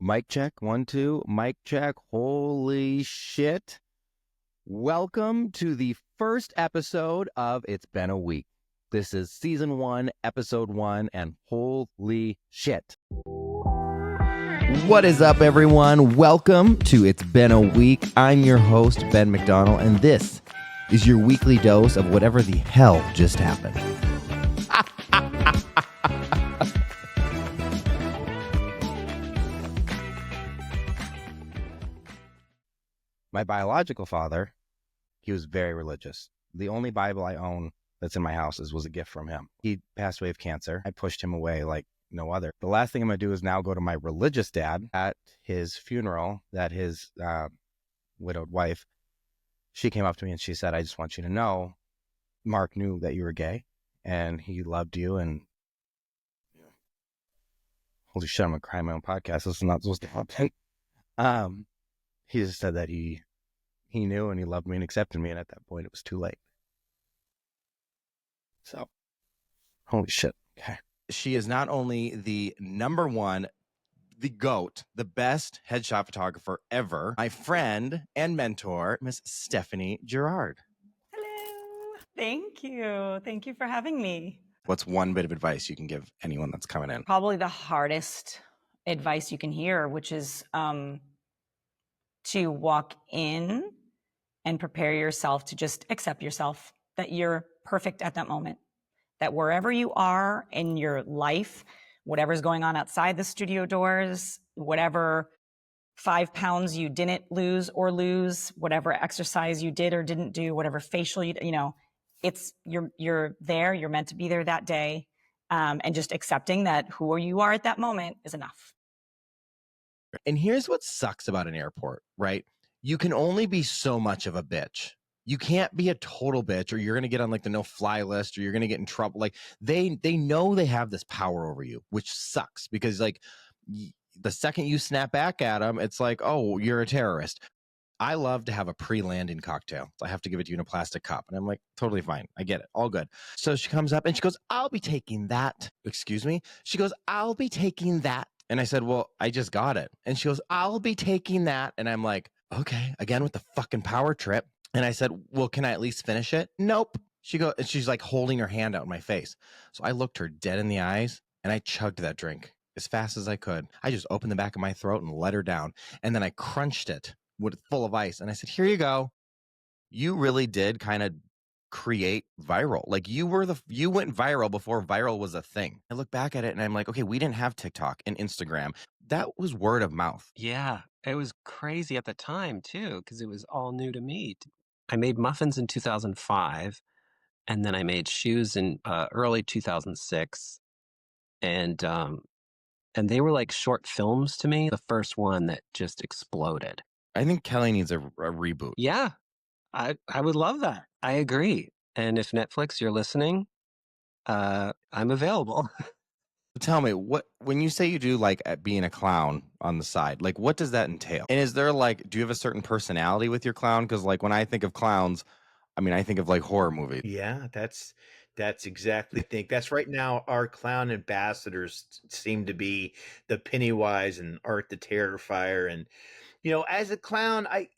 Mic check, 1, 2, mic check. Holy shit. Welcome to the first episode of It's Been a Week. This is season 1, episode 1, and holy shit. What is up, everyone? Welcome to It's Been a Week. I'm your host, Ben McDonald, and this is your weekly dose of whatever the hell just happened. My biological father, he was very religious. The only Bible I own that's in my house was a gift from him. He passed away of cancer. I pushed him away like no other. The last thing I'm going to do is now go to my religious dad at his funeral, that his widowed wife, she came up to me and she said, I just want you to know, Mark knew that you were gay and he loved you. And holy shit, I'm going to cry on my own podcast. This is not supposed to happen. He just said that he knew and he loved me and accepted me. And at that point, it was too late. So, holy shit. Okay. She is not only the number one, the GOAT, the best headshot photographer ever, my friend and mentor, Miss Stephanie Gerard. Hello. Thank you. Thank you for having me. What's one bit of advice you can give anyone that's coming in? Probably the hardest advice you can hear, which is to walk in and prepare yourself to just accept yourself, that you're perfect at that moment, that wherever you are in your life, whatever's going on outside the studio doors, whatever 5 pounds you didn't lose, whatever exercise you did or didn't do, whatever facial it's you're there, you're meant to be there that day, and just accepting that who you are at that moment is enough. And here's what sucks about an airport, right? You can only be so much of a bitch. You can't be a total bitch, or you're going to get on like the no-fly list, or you're going to get in trouble. Like they know they have this power over you, which sucks because like the second you snap back at them, it's like, oh, you're a terrorist. I love to have a pre-landing cocktail. I have to give it to you in a plastic cup. And I'm like, totally fine. I get it. All good. So she comes up and she goes, I'll be taking that. Excuse me? She goes, I'll be taking that. And I said, well, I just got it. And she goes, I'll be taking that. And I'm like, okay, again with the fucking power trip. And I said, well, can I at least finish it? Nope. She's like holding her hand out in my face. So I looked her dead in the eyes and I chugged that drink as fast as I could. I just opened the back of my throat and let her down. And then I crunched it full of ice. And I said, here you go. You really did kind of create viral. Like you went viral before viral was a thing. I look back at it and I'm like, okay, we didn't have TikTok and Instagram. That was word of mouth. Yeah, it was crazy at the time too, because it was all new to me. I made muffins in 2005, and then I made shoes in early 2006, and they were like short films to me. The first one that just exploded. I think Kelly needs a reboot. Yeah, I would love that. I agree. And if Netflix, you're listening, I'm available. Tell me, when you say you do like being a clown on the side, like what does that entail? And is there like, do you have a certain personality with your clown? Because like when I think of clowns, I mean, I think of like horror movies. Yeah, that's exactly. Think that's right now. Our clown ambassadors seem to be the Pennywise and Art the Terrifier, and as a clown, I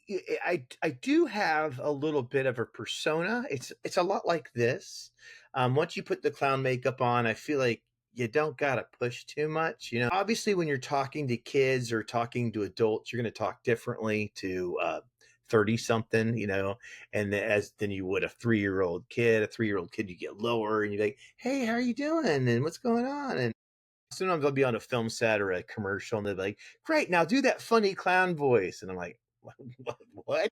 do have a little bit of a persona. It's a lot like this. Once you put the clown makeup on, I feel like you don't gotta push too much. Obviously, when you're talking to kids or talking to adults, you're going to talk differently to 30 something, than you would a 3-year-old kid. A 3-year-old kid, you get lower and you're like, hey, how are you doing? And what's going on? And sometimes I'll be on a film set or a commercial and they're like, great, now do that funny clown voice. And I'm like, what?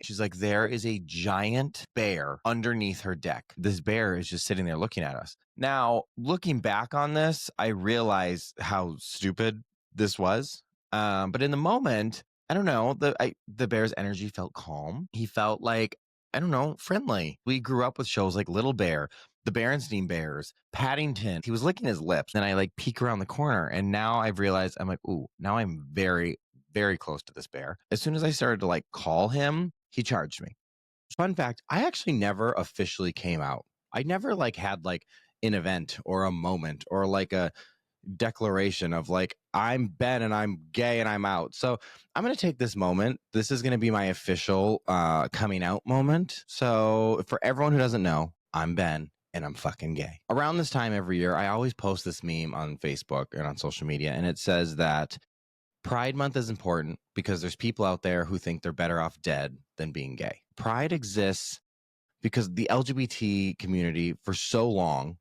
She's like, there is a giant bear underneath her deck. This bear is just sitting there looking at us. Now, looking back on this, I realize how stupid this was. But in the moment, I don't know, the bear's energy felt calm. He felt like, I don't know, friendly. We grew up with shows like Little Bear, the Berenstain Bears, Paddington. He was licking his lips. Then I like peek around the corner and now I've realized, I'm like, ooh, now I'm very, very close to this bear. As soon as I started to like call him, he charged me. Fun fact, I actually never officially came out. I never like had like an event or a moment or like a declaration of like, I'm Ben and I'm gay and I'm out. So I'm going to take this moment. This is going to be my official coming out moment. So for everyone who doesn't know, I'm Ben and I'm fucking gay. Around this time every year, I always post this meme on Facebook and on social media, and it says that Pride Month is important because there's people out there who think they're better off dead than being gay. Pride exists because the LGBT community for so long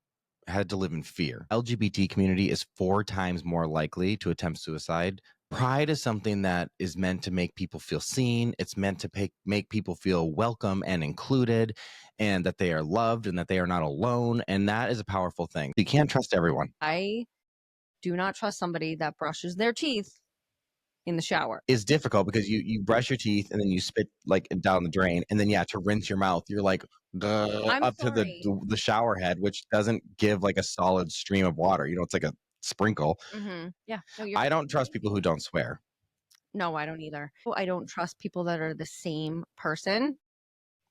had to live in fear. LGBT community is 4 times more likely to attempt suicide. Pride is something that is meant to make people feel seen. It's meant to make people feel welcome and included, and that they are loved and that they are not alone. And that is a powerful thing. You can't trust everyone. I do not trust somebody that brushes their teeth in the shower. It's difficult because you brush your teeth and then you spit like down the drain, and then to rinse your mouth, you're like up to the shower head, which doesn't give like a solid stream of water. It's like a sprinkle. Yeah. No, I don't trust people who don't swear. No, I don't either. I don't trust people that are the same person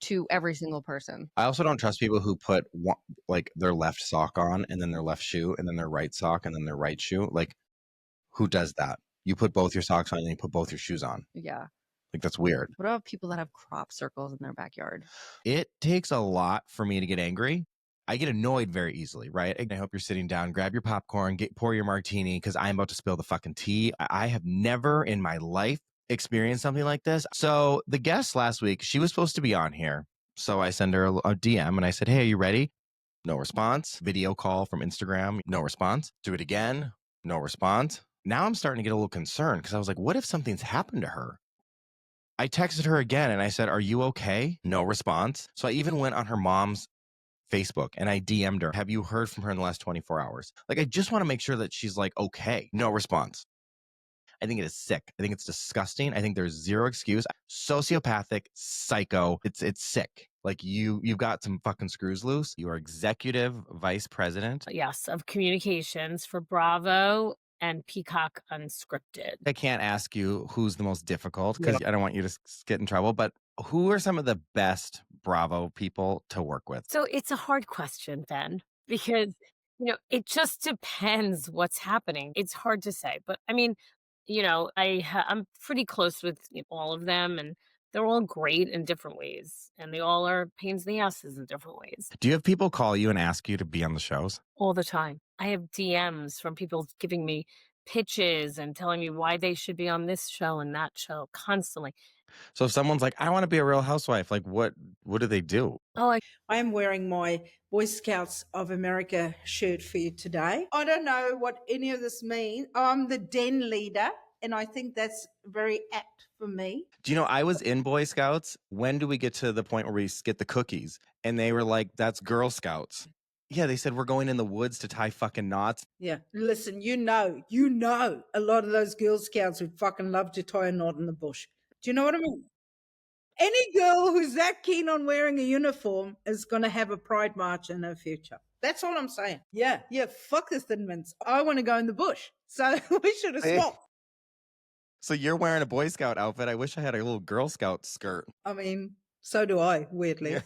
to every single person. I also don't trust people who put like their left sock on and then their left shoe and then their right sock and then their right shoe. Like, who does that? You put both your socks on and you put both your shoes on. Yeah. Like, that's weird. What about people that have crop circles in their backyard? It takes a lot for me to get angry. I get annoyed very easily, right? I hope you're sitting down, grab your popcorn, pour your martini, because I'm about to spill the fucking tea. I have never in my life experienced something like this. So the guest last week, she was supposed to be on here. So I send her a DM and I said, hey, are you ready? No response. Video call from Instagram, no response. Do it again, no response. Now I'm starting to get a little concerned because I was like, what if something's happened to her? I texted her again and I said, are you okay? No response. So I even went on her mom's Facebook and I DM'd her. Have you heard from her in the last 24 hours? Like, I just want to make sure that she's like, okay. No response. I think it is sick. I think it's disgusting. I think there's zero excuse. Sociopathic, psycho. It's sick. Like, you've got some fucking screws loose. You are executive vice president. Yes, of communications for Bravo and Peacock Unscripted. I can't ask you who's the most difficult because I don't want you to get in trouble, but who are some of the best Bravo people to work with? So it's a hard question, Ben, because, it just depends what's happening. It's hard to say, but I mean, I'm pretty close with all of them, and they're all great in different ways, and they all are pains in the asses in different ways. Do you have people call you and ask you to be on the shows? All the time. I have DMs from people giving me pitches and telling me why they should be on this show and that show constantly. So if someone's like, I want to be a Real Housewife, like what do they do? Oh, I am wearing my Boy Scouts of America shirt for you today. I don't know what any of this means. I'm the den leader, and I think that's very apt for me. Do you know, I was in Boy Scouts. When do we get to the point where we get the cookies? And they were like, that's Girl Scouts. Yeah, they said we're going in the woods to tie fucking knots. Yeah, listen, you know, a lot of those Girl Scouts would fucking love to tie a knot in the bush. Do you know what I mean? Any girl who's that keen on wearing a uniform is going to have a pride march in her future. That's all I'm saying. Yeah, fuck the Thin Mints. I want to go in the bush. So we should have swapped. So you're wearing a Boy Scout outfit. I wish I had a little Girl Scout skirt. I mean, so do I, weirdly.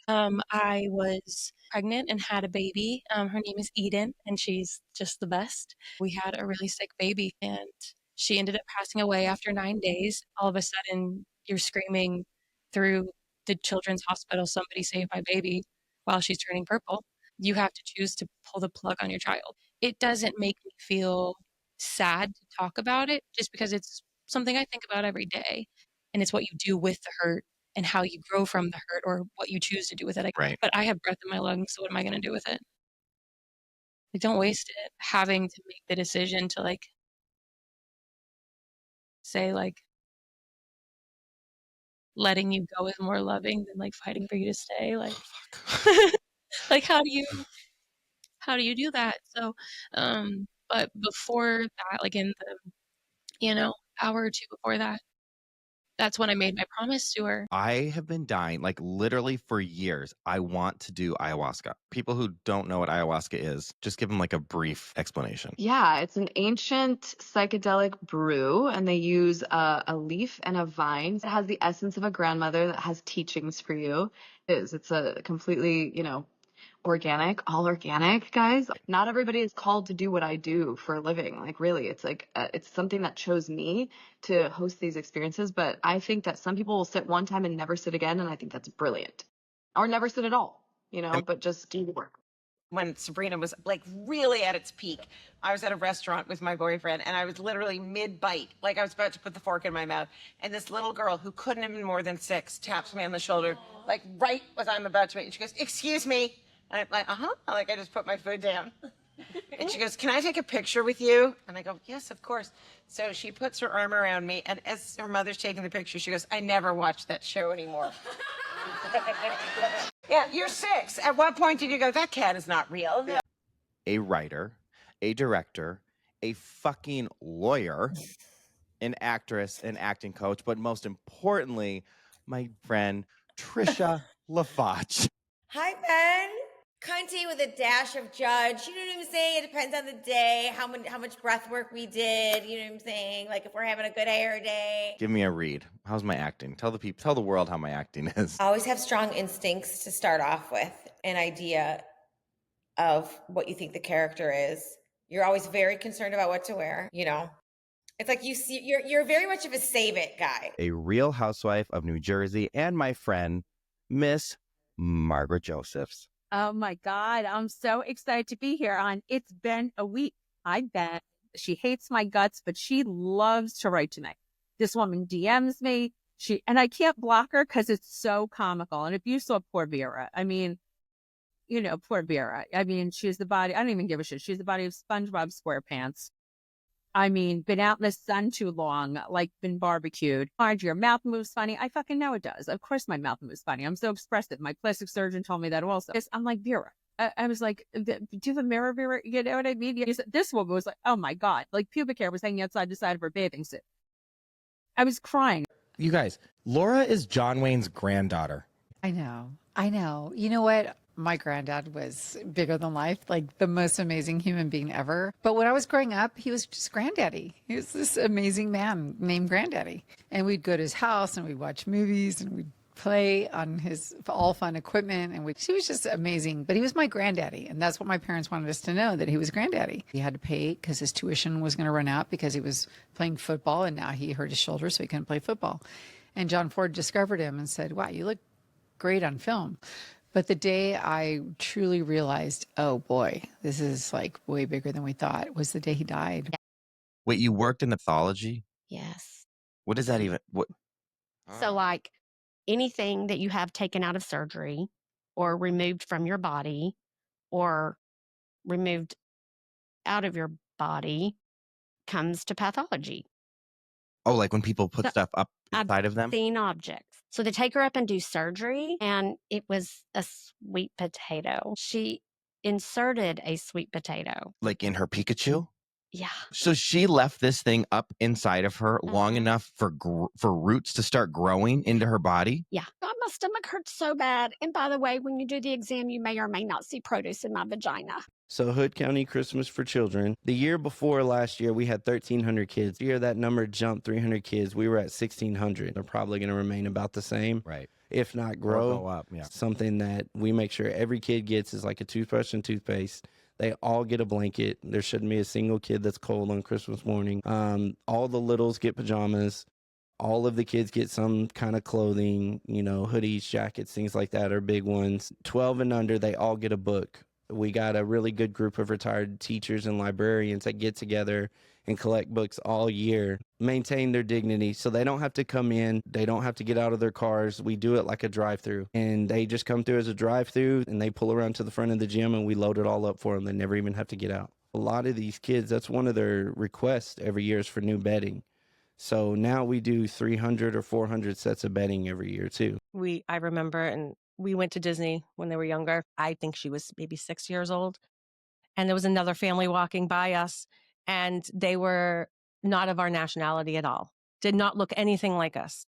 I was pregnant and had a baby. Her name is Eden, and she's just the best. We had a really sick baby, and she ended up passing away after 9 days. All of a sudden, you're screaming through the children's hospital, somebody save my baby, while she's turning purple. You have to choose to pull the plug on your child. It doesn't make me feel sad to talk about it, just because it's something I think about every day. And it's what you do with the hurt and how you grow from the hurt, or what you choose to do with it. Right. But I have breath in my lungs, so what am I going to do with it? Like, don't waste it having to make the decision to like say like letting you go is more loving than like fighting for you to stay. Like, like how do you do that? So, but before that, like in the, hour or two before that, that's when I made my promise to her. I have been dying, like literally for years. I want to do ayahuasca. People who don't know what ayahuasca is, just give them like a brief explanation. Yeah, it's an ancient psychedelic brew, and they use a leaf and a vine. It has the essence of a grandmother that has teachings for you. It's a completely, organic, all organic, guys. Not everybody is called to do what I do for a living. Like, really, it's like, it's something that chose me to host these experiences. But I think that some people will sit one time and never sit again. And I think that's brilliant. Or never sit at all, but just do the work. When Sabrina was like really at its peak, I was at a restaurant with my boyfriend and I was literally mid-bite. Like I was about to put the fork in my mouth. And this little girl who couldn't have been more than 6 taps me on the shoulder, like right as I'm about to eat. And she goes, "Excuse me." And I'm like, "Uh-huh." Like I just put my food down. And she goes, "Can I take a picture with you?" And I go, "Yes, of course." So she puts her arm around me. And as her mother's taking the picture, she goes, "I never watch that show anymore." Yeah, you're 6. At what point did you go, "That cat is not real"? A writer, a director, a fucking lawyer, an actress, an acting coach, but most importantly, my friend Trisha LaFoch. Hi, Ben. Cunty with a dash of judge. You know what I'm saying? It depends on the day, how much breath work we did. You know what I'm saying? Like if we're having a good hair day. Give me a read. How's my acting? Tell the world how my acting is. I always have strong instincts to start off with, an idea of what you think the character is. You're always very concerned about what to wear, It's like you're very much of a save it guy. A Real Housewife of New Jersey and my friend, Miss Margaret Josephs. Oh my God, I'm so excited to be here on It's Been a Week. I bet she hates my guts, but she loves to write to me. This woman DMs me. And I can't block her because it's so comical. And if you saw poor Vera, poor Vera. She's the body. I don't even give a shit. She's the body of SpongeBob SquarePants. Been out in the sun too long, like been barbecued. Marge, your mouth moves funny. I fucking know it does. Of course my mouth moves funny. I'm so expressive. My plastic surgeon told me that also. I'm like, Vera. I was like, do you have a mirror, Vera? You know what I mean? This woman was like, oh my God. Like pubic hair was hanging outside the side of her bathing suit. I was crying. You guys, Laura is John Wayne's granddaughter. I know. You know what? My granddad was bigger than life, like the most amazing human being ever. But when I was growing up, he was just granddaddy. He was this amazing man named Granddaddy. And we'd go to his house and we'd watch movies and we'd play on his all fun equipment. And he was just amazing. But he was my granddaddy. And that's what my parents wanted us to know, that he was granddaddy. He had to pay because his tuition was going to run out because he was playing football. And now he hurt his shoulder, so he couldn't play football. And John Ford discovered him and said, "Wow, you look great on film." But the day I truly realized, oh boy, this is like way bigger than we thought, was the day he died. Wait, you worked in pathology? Yes. What is that even? What? So like anything that you have taken out of surgery or removed from your body or removed out of your body comes to pathology. Oh, like when people put stuff up inside of them? Obscene objects. So they take her up and do surgery, and it was a sweet potato. She inserted a sweet potato. Like in her Pikachu? Yeah. So she left this thing up inside of her long enough for roots to start growing into her body? Yeah. God, my stomach hurts so bad. And by the way, when you do the exam, you may or may not see produce in my vagina. So Hood County Christmas for Children. The year before last year, we had 1,300 kids. The year that number jumped 300 kids, we were at 1,600. They're probably going to remain about the same. Right. If not grow. Or go up, yeah. Something Something that we make sure every kid gets is like a toothbrush and toothpaste. They all get a blanket. There shouldn't be a single kid that's cold on Christmas morning. All the littles get pajamas. All of the kids get some kind of clothing, hoodies, jackets, things like that are big ones. 12 and under, they all get a book. We got a really good group of retired teachers and librarians that get together and collect books all year, maintain their dignity so they don't have to come in. They don't have to get out of their cars. We do it like a drive-through, and they just come through as a drive-through, and they pull around to the front of the gym, and we load it all up for them. They never even have to get out. A lot of these kids, that's one of their requests every year is for new bedding. So now we do 300 or 400 sets of bedding every year too. I remember, and we went to Disney when they were younger. I think she was maybe 6 years old. And there was another family walking by us, and they were not of our nationality at all, did not look anything like us.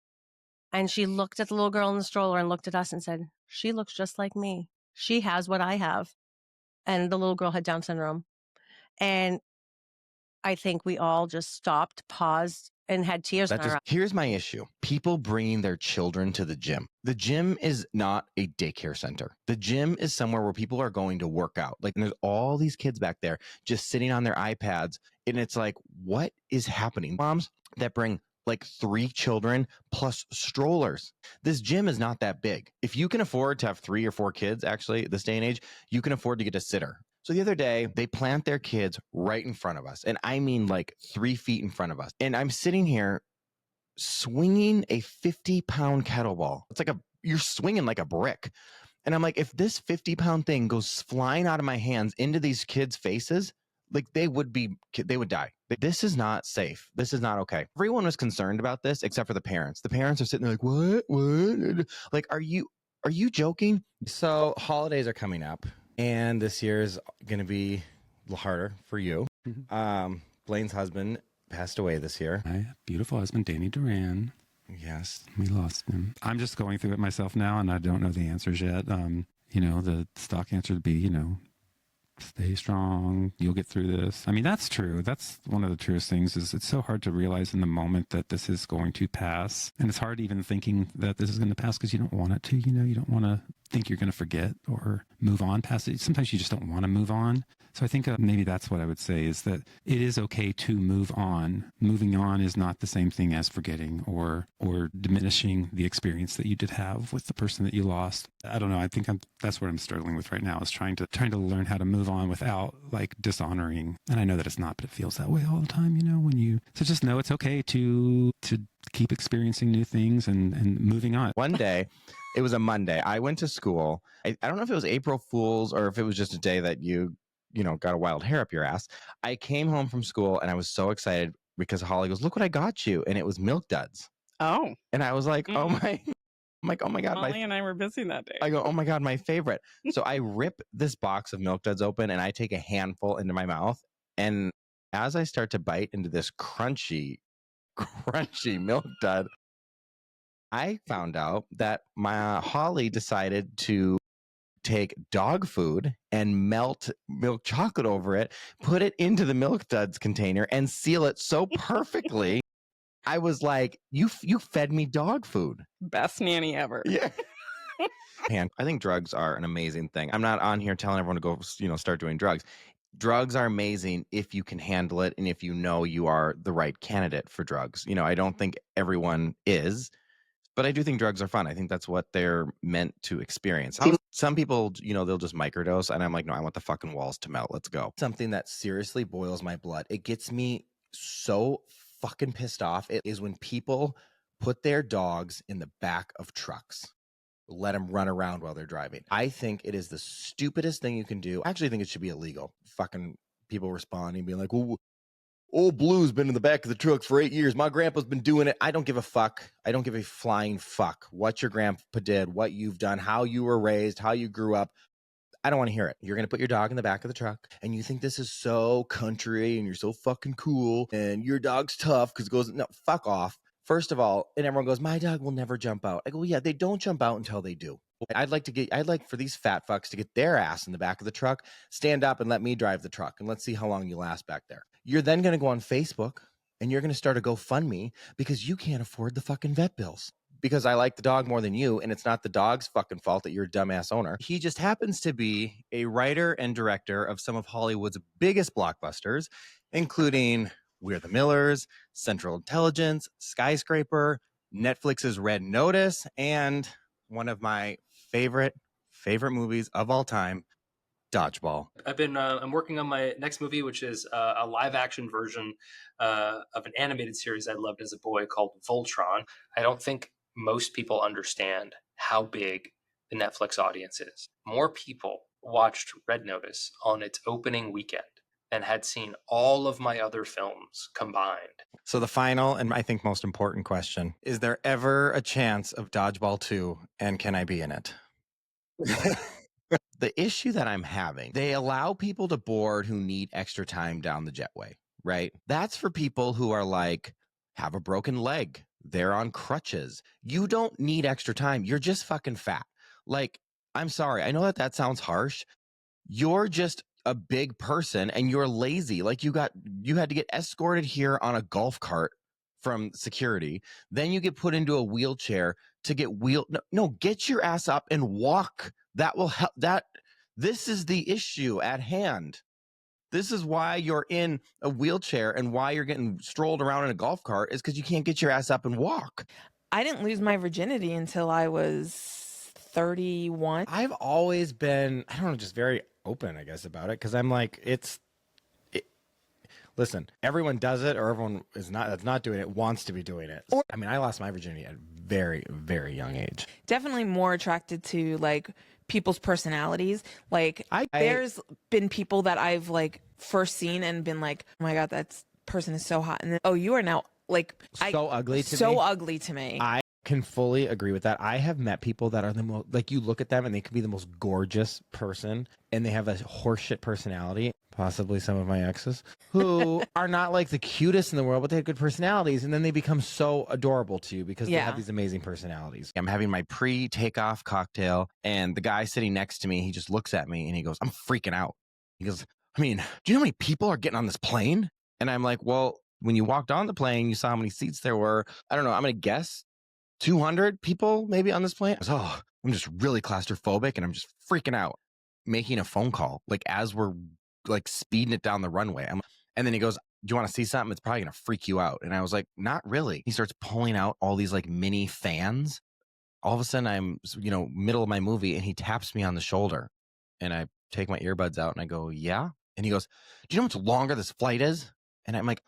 And she looked at the little girl in the stroller and looked at us and said, "She looks just like me. She has what I have." And the little girl had Down syndrome. And I think we all just stopped, paused, and had tears in our eyes. Here's my issue. People bringing their children to the gym. The gym is not a daycare center. The gym is somewhere where people are going to work out. Like, and there's all these kids back there just sitting on their iPads. And it's like, what is happening? Moms that bring like 3 children plus strollers. This gym is not that big. If you can afford to have 3 or 4 kids, actually, this day and age, you can afford to get a sitter. So the other day, they plant their kids right in front of us. And I mean like 3 feet in front of us. And I'm sitting here swinging a 50-pound kettlebell. It's like you're swinging like a brick. And I'm like, if this 50-pound thing goes flying out of my hands into these kids' faces, like they would die. This is not safe. This is not okay. Everyone was concerned about this except for the parents. The parents are sitting there like, what? Like, are you joking? So holidays are coming up. And this year is going to be a little harder for you. Blaine's husband passed away this year. My beautiful husband, Danny Duran. Yes. We lost him. I'm just going through it myself now, and I don't know the answers yet. The stock answer would be, stay strong. You'll get through this. I mean, that's true. That's one of the truest things is it's so hard to realize in the moment that this is going to pass. And it's hard even thinking that this is going to pass because you don't want it to, you don't want to think you're going to forget or move on past it. Sometimes you just don't want to move on. So I think maybe that's what I would say is that it is okay to move on. Moving on is not the same thing as forgetting or diminishing the experience that you did have with the person that you lost. I don't know. I think that's what I'm struggling with right now is trying to learn how to move on without like dishonoring. And I know that it's not, but it feels that way all the time, so just know it's okay to keep experiencing new things and moving on. One day, it was a Monday. I went to school. I don't know if it was April Fool's or if it was just a day that you got a wild hair up your ass. I came home from school and I was so excited because Holly goes, look what I got you. And it was Milk Duds. Oh. And I was like, oh my God. Molly and I were busy that day. I go, oh my God, my favorite. So I rip this box of Milk Duds open and I take a handful into my mouth. And as I start to bite into this crunchy Milk Dud, I found out that my Holly decided to take dog food and melt milk chocolate over it, put it into the Milk Duds container and seal it so perfectly. I was like, you fed me dog food. Best nanny ever. Yeah. And I think drugs are an amazing thing. I'm not on here telling everyone to go, start doing drugs. Drugs are amazing if you can handle it and if you know you are the right candidate for drugs. I don't think everyone is. But I do think drugs are fun. I think that's what they're meant to experience. Some people, they'll just microdose. And I'm like, no, I want the fucking walls to melt. Let's go. Something that seriously boils my blood. It gets me so fucking pissed off. It is when people put their dogs in the back of trucks. Let them run around while they're driving. I think it is the stupidest thing you can do. I actually think it should be illegal. Fucking people responding, being like, well, old Blue's been in the back of the truck for 8 years. My grandpa's been doing it. I don't give a fuck. I don't give a flying fuck what your grandpa did, what you've done, how you were raised, how you grew up. I don't want to hear it. You're going to put your dog in the back of the truck and you think this is so country and you're so fucking cool and your dog's tough because it goes, no, fuck off. First of all, and everyone goes, my dog will never jump out. I go, yeah, they don't jump out until they do. I'd like for these fat fucks to get their ass in the back of the truck, stand up and let me drive the truck. And let's see how long you last back there. You're then going to go on Facebook and you're going to start a GoFundMe because you can't afford the fucking vet bills. Because I like the dog more than you, and it's not the dog's fucking fault that you're a dumbass owner. He just happens to be a writer and director of some of Hollywood's biggest blockbusters, including We're the Millers, Central Intelligence, Skyscraper, Netflix's Red Notice, and one of my favorite movies of all time, Dodgeball. I'm working on my next movie, which is a live action version of an animated series I loved as a boy called Voltron. I don't think most people understand how big the Netflix audience is. More people watched Red Notice on its opening weekend than had seen all of my other films combined. So the final and I think most important question, is there ever a chance of Dodgeball 2 and can I be in it? The issue that I'm having, they allow people to board who need extra time down the jetway, right? That's for people who are like, have a broken leg. They're on crutches. You don't need extra time. You're just fucking fat. Like, I'm sorry. I know that sounds harsh. You're just a big person and you're lazy. Like you had to get escorted here on a golf cart from security. Then you get put into a wheelchair to get no, get your ass up and walk. That will help. This is the issue at hand. This is why you're in a wheelchair and why you're getting strolled around in a golf cart is because you can't get your ass up and walk. I didn't lose my virginity until I was 31. I've always been, I don't know, just very open, I guess, about it. Because I'm like, listen, everyone does it, or everyone that's not doing it wants to be doing it. I mean, I lost my virginity at a very, very young age. Definitely more attracted to like people's personalities. Like there's been people that I've like first seen and been like, oh my God, that person is so hot. And then, oh, you are now like so ugly to me. I can fully agree with that. I have met people that are the most, like, you look at them and they could be the most gorgeous person and they have a horseshit personality, possibly some of my exes, who are not like the cutest in the world, but they have good personalities. And then they become so adorable to you because they have these amazing personalities. I'm having my pre-takeoff cocktail and the guy sitting next to me, he just looks at me and he goes, I'm freaking out. He goes, I mean, do you know how many people are getting on this plane? And I'm like, well, when you walked on the plane, you saw how many seats there were. I don't know. I'm going to guess 200 people maybe on this plane. Oh, I'm just really claustrophobic and I'm just freaking out. Making a phone call, like as we're like speeding it down the runway. And then he goes, do you want to see something? It's probably going to freak you out. And I was like, not really. He starts pulling out all these like mini fans. All of a sudden I'm, middle of my movie and he taps me on the shoulder and I take my earbuds out and I go, yeah. And he goes, do you know how much longer this flight is? And I'm like,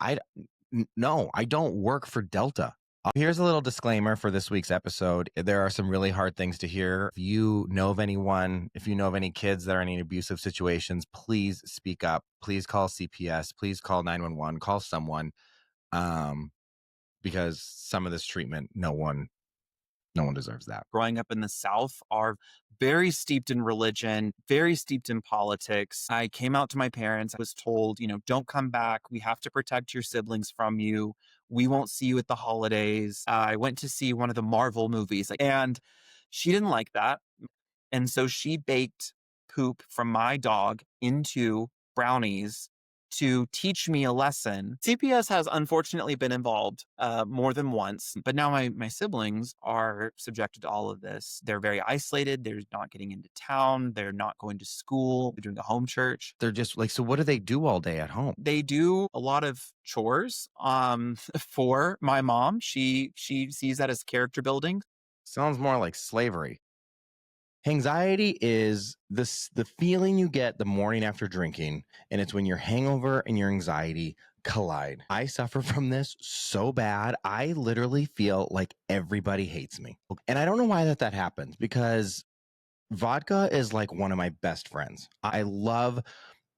no, I don't work for Delta. Here's a little disclaimer for this week's episode. There are some really hard things to hear. If you know of anyone, if you know of any kids that are in any abusive situations, please speak up. Please call CPS. Please call 911. Call someone, because some of this treatment, no one deserves that. Growing up in the South are very steeped in religion, very steeped in politics. I came out to my parents. I was told, don't come back. We have to protect your siblings from you. We won't see you at the holidays. I went to see one of the Marvel movies and she didn't like that. And so she baked poop from my dog into brownies to teach me a lesson. CPS has unfortunately been involved more than once, but now my siblings are subjected to all of this. They're very isolated. They're not getting into town. They're not going to school. They're doing a home church. They're just like, so what do they do all day at home? They do a lot of chores for my mom. She sees that as character building. Sounds more like slavery. Anxiety is the feeling you get the morning after drinking, and it's when your hangover and your anxiety collide. I suffer from this so bad. I literally feel like everybody hates me. And I don't know why that happens, because vodka is like one of my best friends. I love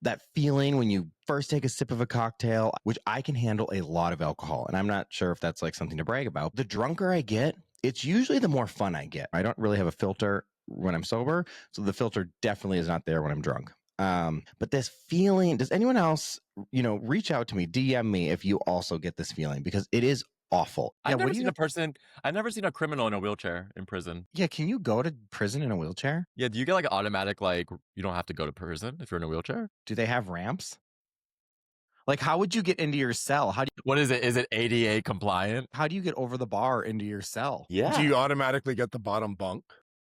that feeling when you first take a sip of a cocktail, which I can handle a lot of alcohol. And I'm not sure if that's like something to brag about. The drunker I get, it's usually the more fun I get. I don't really have a filter when I'm sober, so the filter definitely is not there when I'm drunk. But this feeling, does anyone else, reach out to me, DM me if you also get this feeling, because it is awful. I've never seen a criminal in a wheelchair in prison. Yeah, can you go to prison in a wheelchair? Yeah, do you get like an automatic, like, you don't have to go to prison if you're in a wheelchair? Do they have ramps? Like, how would you get into your cell? What is it? Is it ADA compliant? How do you get over the bar into your cell? Yeah. Do you automatically get the bottom bunk?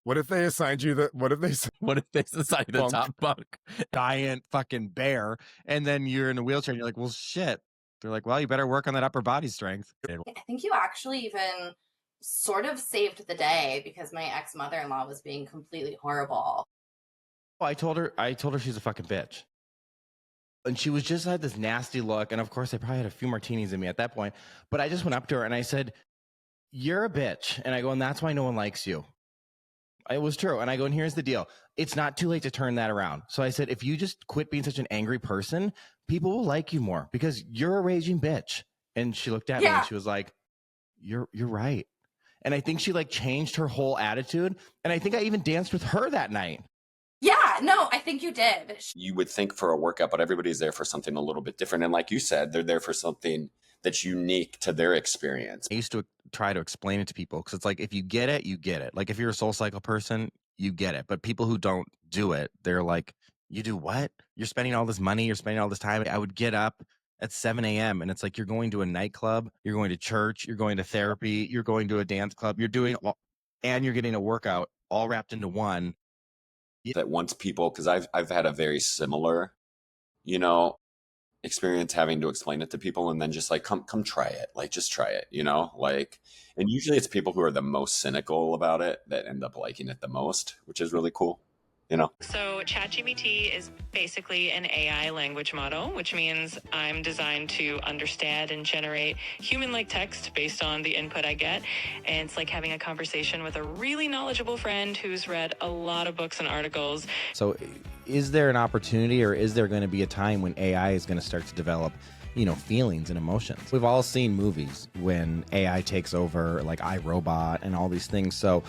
What if they assigned you what if they assigned you the top bunk? Giant fucking bear, and then you're in a wheelchair and you're like, well, shit. They're like, well, you better work on that upper body strength. I think you actually even sort of saved the day, because my ex-mother-in-law was being completely horrible. Well, I told her she's a fucking bitch. And she was just had this nasty look. And of course, I probably had a few martinis in me at that point. But I just went up to her and I said, you're a bitch. And I go, and that's why no one likes you. It was true. And I go, and here's the deal. It's not too late to turn that around. So I said, if you just quit being such an angry person, people will like you more, because you're a raging bitch. And she looked at me and she was like, you're right. And I think she like changed her whole attitude. And I think I even danced with her that night. Yeah, no, I think you did. You would think for a workout, but everybody's there for something a little bit different. And like you said, they're there for something that's unique to their experience. I used to try to explain it to people, because it's like, if you get it, you get it. Like if you're a Soul Cycle person, you get it. But people who don't do it, they're like, You do what? You're spending all this money. You're spending all this time. I would get up at 7 a.m. and it's like you're going to a nightclub, you're going to church, you're going to therapy, you're going to a dance club, you're doing all, and you're getting a workout all wrapped into one. That once people, because I've had a very similar, you know, experience having to explain it to people, and then just like come try it, like just try it, you know, like, and usually it's people who are the most cynical about it that end up liking it the most, which is really cool. You know? So ChatGPT is basically an AI language model, which means I'm designed to understand and generate human-like text based on the input I get. And it's like having a conversation with a really knowledgeable friend who's read a lot of books and articles. So is there an opportunity, or is there going to be a time when AI is going to start to develop, you know, feelings and emotions? We've all seen movies when AI takes over, like iRobot and all these things. So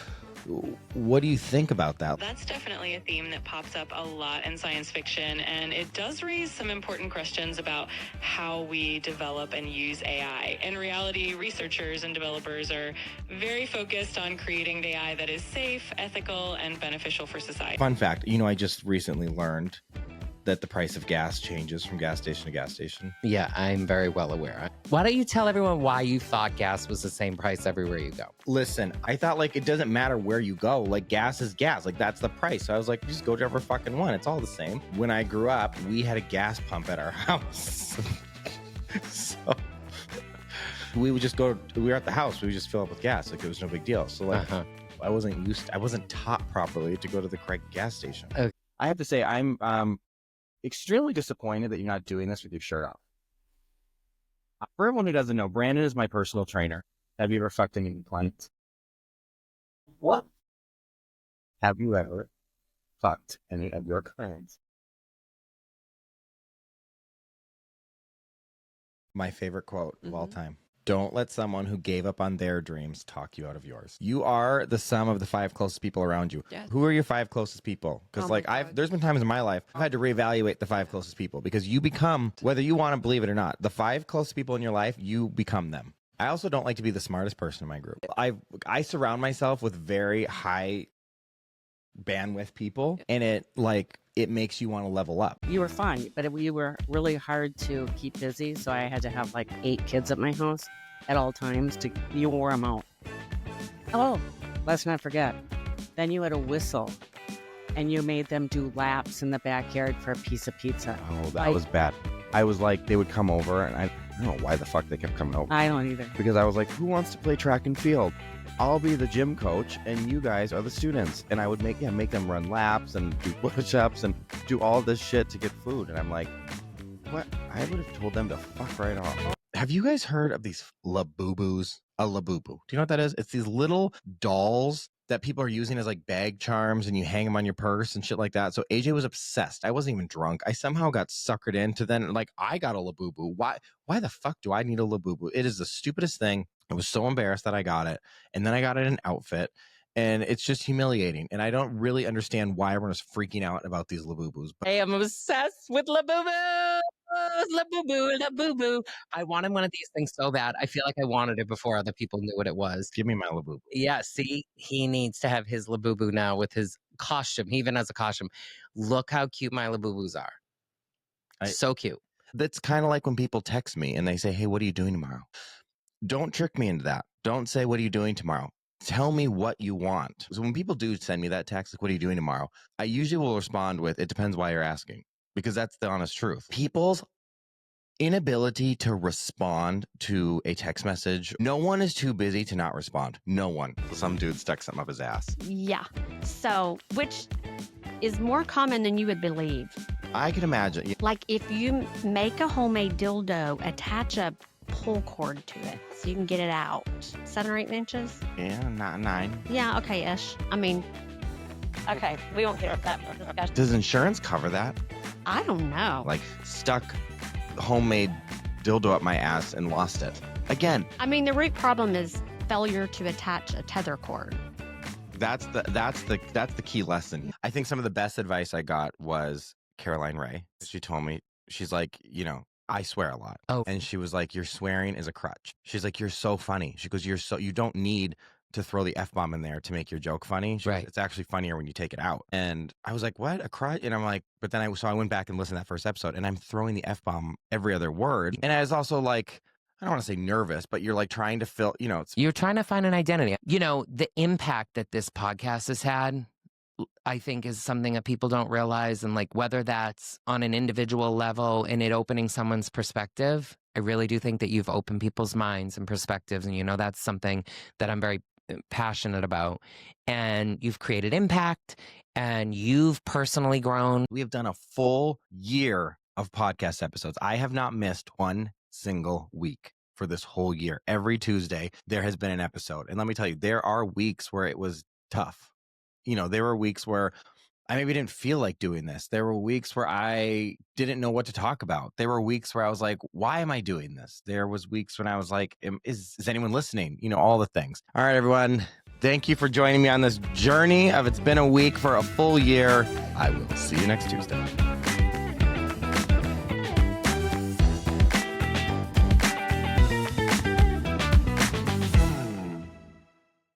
what do you think about that? That's definitely a theme that pops up a lot in science fiction, and it does raise some important questions about how we develop and use AI. In reality, researchers and developers are very focused on creating AI that is safe, ethical, and beneficial for society. Fun fact, you know, I just recently learned that the price of gas changes from gas station to gas station. Yeah, I'm very well aware. Why don't you tell everyone why you thought gas was the same price everywhere you go? Listen, I thought like it doesn't matter where you go. Like gas is gas. Like that's the price. So I was like, just go to every fucking one. It's all the same. When I grew up, we had a gas pump at our house. So we would just go, we were at the house. We would just fill up with gas. Like it was no big deal. So like I wasn't taught properly to go to the correct gas station. I have to say, I'm extremely disappointed that you're not doing this with your shirt off. For everyone who doesn't know, Brandon is my personal trainer. Have you ever fucked any clients? What? Have you ever fucked any of your clients? My favorite quote of all time. Don't let someone who gave up on their dreams talk you out of yours. You are the sum of the 5 closest people around you. Yes. Who are your 5 closest people? Because there's been times in my life I've had to reevaluate the 5 closest people, because you become, whether you want to believe it or not, the 5 closest people in your life, you become them. I also don't like to be the smartest person in my group. I surround myself with very high bandwidth people, and it makes you want to level up. You were fine, but you were really hard to keep busy. So I had to have like 8 kids at my house at all times you wore them out. Oh, let's not forget. Then you had a whistle and you made them do laps in the backyard for a piece of pizza. Oh, that was bad. I was like, they would come over, and I don't know why the fuck they kept coming over. I don't either. Because I was like, who wants to play track and field? I'll be the gym coach and you guys are the students. And I would make them run laps and do push-ups and do all this shit to get food. And I'm like, what? I would have told them to fuck right off. Have you guys heard of these labubus? A labubu. Do you know what that is? It's these little dolls that people are using as like bag charms, and you hang them on your purse and shit like that. So AJ was obsessed. I wasn't even drunk. I somehow got suckered into then, like, I got a labubu. Why the fuck do I need a labubu? It is the stupidest thing. I was so embarrassed that I got it. And then I got it in an outfit. And it's just humiliating. And I don't really understand why everyone is freaking out about these labubus. I am obsessed with Labubu. Labubu, Labubu. I wanted one of these things so bad. I feel like I wanted it before other people knew what it was. Give me my Labubu. Yeah, see, he needs to have his Labubu now with his costume. He even has a costume. Look how cute my Labubus are. So cute. That's kind of like when people text me and they say, hey, what are you doing tomorrow? Don't trick me into that. Don't say, what are you doing tomorrow? Tell me what you want. So when people do send me that text, like, what are you doing tomorrow? I usually will respond with, it depends why you're asking, because that's the honest truth. People's inability to respond to a text message. No one is too busy to not respond. No one. Some dude stuck something up his ass. Yeah. So, which is more common than you would believe. I can imagine. Like if you make a homemade dildo, attach a pull cord to it so you can get it out. 7 or 8 inches? Yeah, not 9. Yeah, okay-ish. I mean, okay, we won't get into that discussion. Does insurance cover that? I don't know. Like, stuck homemade dildo up my ass and lost it. Again. I mean, the root problem is failure to attach a tether cord. That's the key lesson. I think some of the best advice I got was Caroline Ray. She told me, she's like, you know, I swear a lot. Oh. And she was like, your swearing is a crutch. She's like, you're so funny. She goes, you don't need to throw the F-bomb in there to make your joke funny. She goes, it's actually funnier when you take it out. And I was like, what? A cry? And I'm like, but then I went back and listened to that first episode, and I'm throwing the F-bomb every other word. And I was also like, I don't want to say nervous, but you're like trying to fill, you're trying to find an identity. The impact that this podcast has had, I think, is something that people don't realize. And like, whether that's on an individual level and it opening someone's perspective, I really do think that you've opened people's minds and perspectives. And, that's something that I'm very passionate about. And you've created impact and you've personally grown. We have done a full year of podcast episodes. I have not missed one single week for this whole year. Every Tuesday, there has been an episode. And let me tell you, there are weeks where it was tough. There were weeks where I maybe didn't feel like doing this. There were weeks where I didn't know what to talk about. There were weeks where I was like, why am I doing this? There was weeks when I was like, is anyone listening? All the things. All right, everyone. Thank you for joining me on this journey of It's Been a Week for a full year. I will see you next Tuesday.